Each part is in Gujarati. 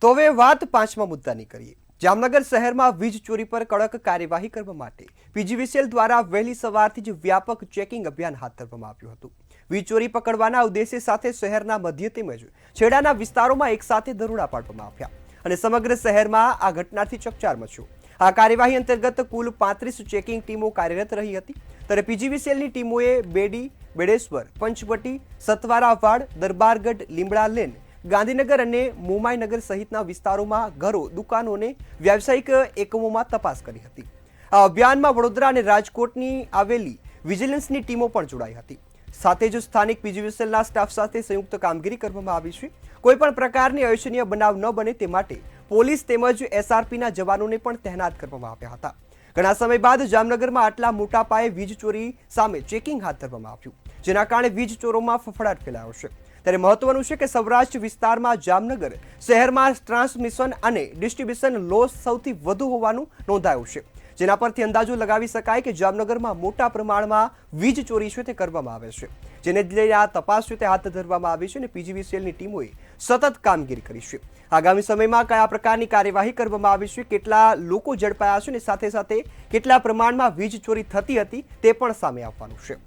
તો હવે વાત પાંચમા મુદ્દાની કરીએ। જામનગર શહેરમાં વીજ ચોરી પર કડક કાર્યવાહી કરવા માટે પીજીવીસીએલ દ્વારા વહેલી સવારથી જ વ્યાપક ચેકિંગ અભિયાન હાથ ધરવામાં આવ્યું હતું। વીજ ચોરી પકડવાના ઉદ્દેશ્ય સાથે શહેરના મધ્ય તેમજ છેડાના વિસ્તારોમાં એકસાથે દરોડા પાડવામાં આવ્યા અને સમગ્ર શહેરમાં આ ઘટનાથી ચકચાર મચ્યો। આ કાર્યવાહી અંતર્ગત કુલ 35 ચેકિંગ ટીમો કાર્યરત રહી હતી, ત્યારે પીજીવીસીએલની ટીમોએ બેડી, બેડેશ્વર, પંચવટી, સતવારાવાડ, દરબારગઢ, લીમડા લેન, ગાંધીનગર અને મોમાઈનગર સહિતના વિસ્તારોમાં ઘરો, દુકાનો અને વ્યાવસાયિક એકમોમાં તપાસ કરી હતી। આ અભિયાનમાં વડોદરા અને રાજકોટની આવેલી વિજિલન્સની ટીમો પણ જોડાઈ હતી। સાથે જ સ્થાનિક પીજીવીસીએલના સ્ટાફ સાથે સંયુક્ત કામગીરી કરવામાં આવી છે। કોઈપણ પ્રકારની અનિચ્છનીય બનાવ ન બને તે માટે પોલીસ તેમજ એસઆરપીના જવાનોને પણ તહેનાત કરવામાં આવ્યા હતા। ઘણા સમય બાદ જામનગરમાં આટલા મોટા પાયે વીજ ચોરી સામે ચેકિંગ હાથ ધરવામાં આવ્યું, જેના કારણે વીજ ચોરોમાં ફફડાટ ફેલાયો છે। ત્યારે મહત્વનું છે કે સૌરાષ્ટ્ર વિસ્તારમાં જામનગર શહેરમાં ટ્રાન્સમિશન અને ડિસ્ટ્રીબ્યુશન લોસ સૌથી વધુ હોવાનું નોંધાયું છે, જેના પરથી અંદાજો લગાવી શકાય કે જામનગરમાં મોટા પ્રમાણમાં વીજ ચોરી છે તે કરવામાં આવે છે, જેને લઈને આ તપાસ છે તે હાથ ધરવામાં આવી છે અને પીજીવીસીએલની ટીમોએ સતત કામગીરી કરી છે। આગામી સમયમાં કયા પ્રકારની કાર્યવાહી કરવામાં આવી છે, કેટલા લોકો ઝડપાયા છે અને સાથે સાથે કેટલા પ્રમાણમાં વીજ ચોરી થતી હતી તે પણ સામે આવવાનું છે।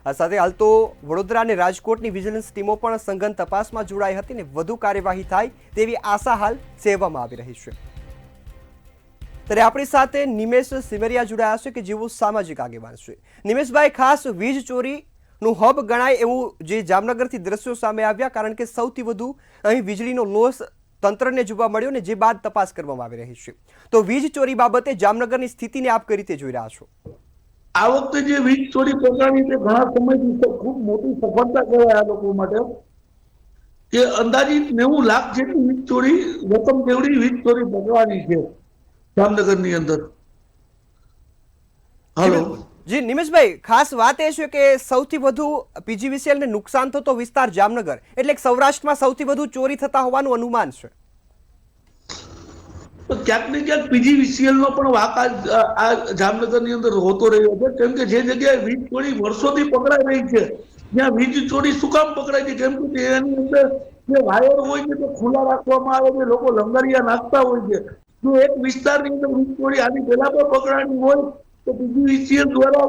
આ સાથે હાલ તો વડોદરા અને રાજકોટની વિજિલન્સ ટીમો પણ સઘન તપાસમાં જોડાઈ હતી અને વધુ કાર્યવાહી થાય તેવી આશા હાલ સેવવામાં આવી રહી છે। ત્યારે આપણી સાથે નિમેશ સિમરિયા જોડાયા છે કે જેઓ સામાજિક આગેવાન છે। નિમેશભાઈ, ખાસ વીજ ચોરીનું હબ ગણાય એવું જે જામનગરથી દ્રશ્યો સામે આવ્યા, કારણ કે સૌથી વધુ અહીં વીજળીનો લોસ તંત્રને જોવા મળ્યો ને જે બાદ તપાસ કરવામાં આવી રહી છે, તો વીજ ચોરી બાબતે જામનગરની સ્થિતિને આપ કઈ રીતે જોઈ રહ્યા છો? આ વખતે જે વીજ ચોરી પકડાણી તે ઘણા સમયથી ખૂબ મોટી સફળતા કહેવાય આ લોકો માટે, કે અંદાજિત 90 લાખ જેટલી વીજ ચોરી, રકમ જેવડી વીજ ચોરી પકડવાની છે જામનગરની અંદર। હાલો જી નિમેશભાઈ, ખાસ વાત એ છે કે સૌથી વધુ પીજીવીસીએલને નુકસાન થતો વિસ્તાર જામનગર, એટલે સૌરાષ્ટ્રમાં સૌથી વધુ ચોરી થતા હોવાનું અનુમાન છે। તો ક્યાંક ને ક્યાંક પીજીવીસીએલ નો પણ વાંક આ જામનગરની અંદર હોતો રહ્યો છે, કેમ કે જે જગ્યાએ વીજ ચોરી વર્ષોથી પકડાઈ રહી છે ત્યાં વીજ ચોરી શું કામ પકડાય છે? કેમ કે એની અંદર જે વાયર હોય છે તે ખુલ્લા રાખવામાં આવે છે, લોકો લંગરિયા નાખતા હોય છે। જો એક વિસ્તારની અંદર વીજ ચોરી આની પહેલા પણ પકડાણી હોય તો પીજીવીસીએલ દ્વારા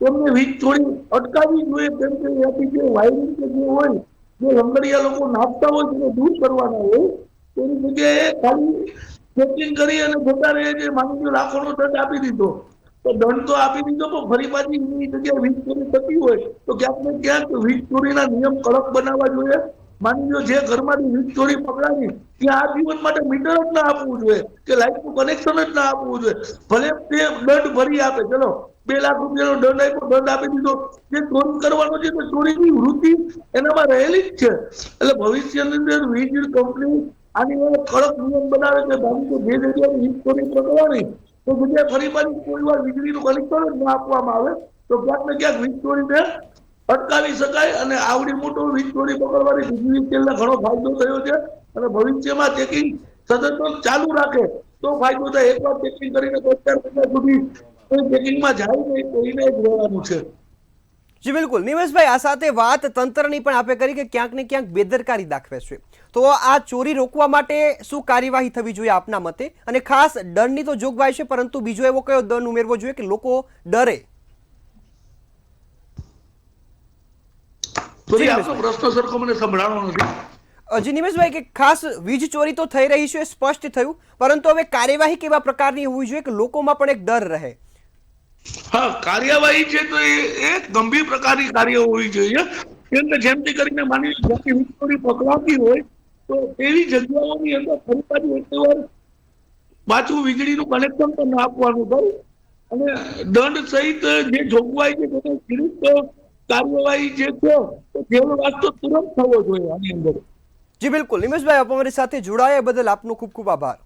તેમને વીજ ચોરી અટકાવવી જોઈએ, કેમ કે એથી જે વાયરિંગ કે જે હોય, જે લંગરિયા લોકો નાખતા હોય તેને દૂર કરવાના હોય, તેની જગ્યાએ ખાલી ચેકિંગ કરી અને જતા રહે છે। માની લો લાખોનો દંડ આપી દીધો, તો દંડ તો આપી દીધો પણ ફરી પાછી એની જગ્યાએ વીજ ચોરી થતી હોય તો ક્યાંક ને ક્યાંક વીજ ચોરીના નિયમ કડક બનાવવા જોઈએ। માની લો જે ઘરમાંથી વીજ ચોરી પકડાવી ત્યાં આ જીવન માટે મીટર જ ના આપવું જોઈએ કે લાઇટનું કનેક્શન જ ના આપવું જોઈએ, ભલે તે દંડ ભરી આપે, ચલો 2 લાખ રૂપિયાનો દંડ આપ્યો, દંડ આપી દીધો, જે ચોરી કરવાનો છે તો ચોરીની વૃત્તિ એનામાં રહેલી જ છે। એટલે ભવિષ્યની અંદર વીજ કંપની આની અંદર કડક નિયમ બનાવે છે, કારણ કે જે જગ્યાએ વીજ ચોરી પકડવાની તો જગ્યાએ ફરી પાછી કોઈ વાર વીજળીનું કનેક્શન જ ના આપવામાં આવે તો ક્યાંક ને ક્યાંક વીજ ચોરીને અટકાવી શકાય। અને આવડી મોટો વીજ ચોરી પકડવાની પીજીવીસીએલને ઘણો ફાયદો થયો છે અને ભવિષ્યમાં ચેકિંગ સતત ચાલુ રાખે તો ફાયદો થાય। એકવાર ચેકિંગ કરીને 4 મહિના સુધી કોઈ ચેકિંગમાં જાય નહીં તો એને જ રહેવાનું છે। જી બિલકુલ નિમેશભાઈ, આ સાથે વાત તંત્રની પણ આપે કરી કે ક્યાંક ને ક્યાંક બેદરકારી દાખવે છે, તો આ ચોરી રોકવા માટે શું કાર્યવાહી થવી જોઈએ આપના મતે? અને ખાસ દંડની તો જોગવાઈ છે, પરંતુ બીજો એવો કયો દંડ ઉમેરવો જોઈએ કે લોકો ડરે? પ્રશ્ન સરખો મને સંભળાણો નથી। જી નિમેશભાઈ, કે ખાસ વીજ ચોરી તો થઈ રહી છે સ્પષ્ટ થયું, પરંતુ હવે કાર્યવાહી કેવા પ્રકારની હોવી જોઈએ કે લોકોમાં પણ એક ડર રહે? હા, કાર્યવાહી છે તો એ ગંભીર પ્રકારની કાર્ય હોવી જોઈએ, કેમ કે જેમથી કરીને માની લો વીજ ચોરી પકડાતી હોય તો એવી જગ્યાઓની અંદર ફરી પાછું એક વાર પાછું વીજળીનું કનેક્શન પણ ના આપવાનું થાય અને દંડ સહિત જે જોગવાઈ છે તેને વિરુદ્ધ કાર્યવાહી જે છે તો જેનો વાસ્તો તુરંત થવો જોઈએ આની અંદર। જી બિલકુલ નિમેશભાઈ, આપ અમારી સાથે જોડાયા બદલ આપનો ખૂબ ખૂબ આભાર।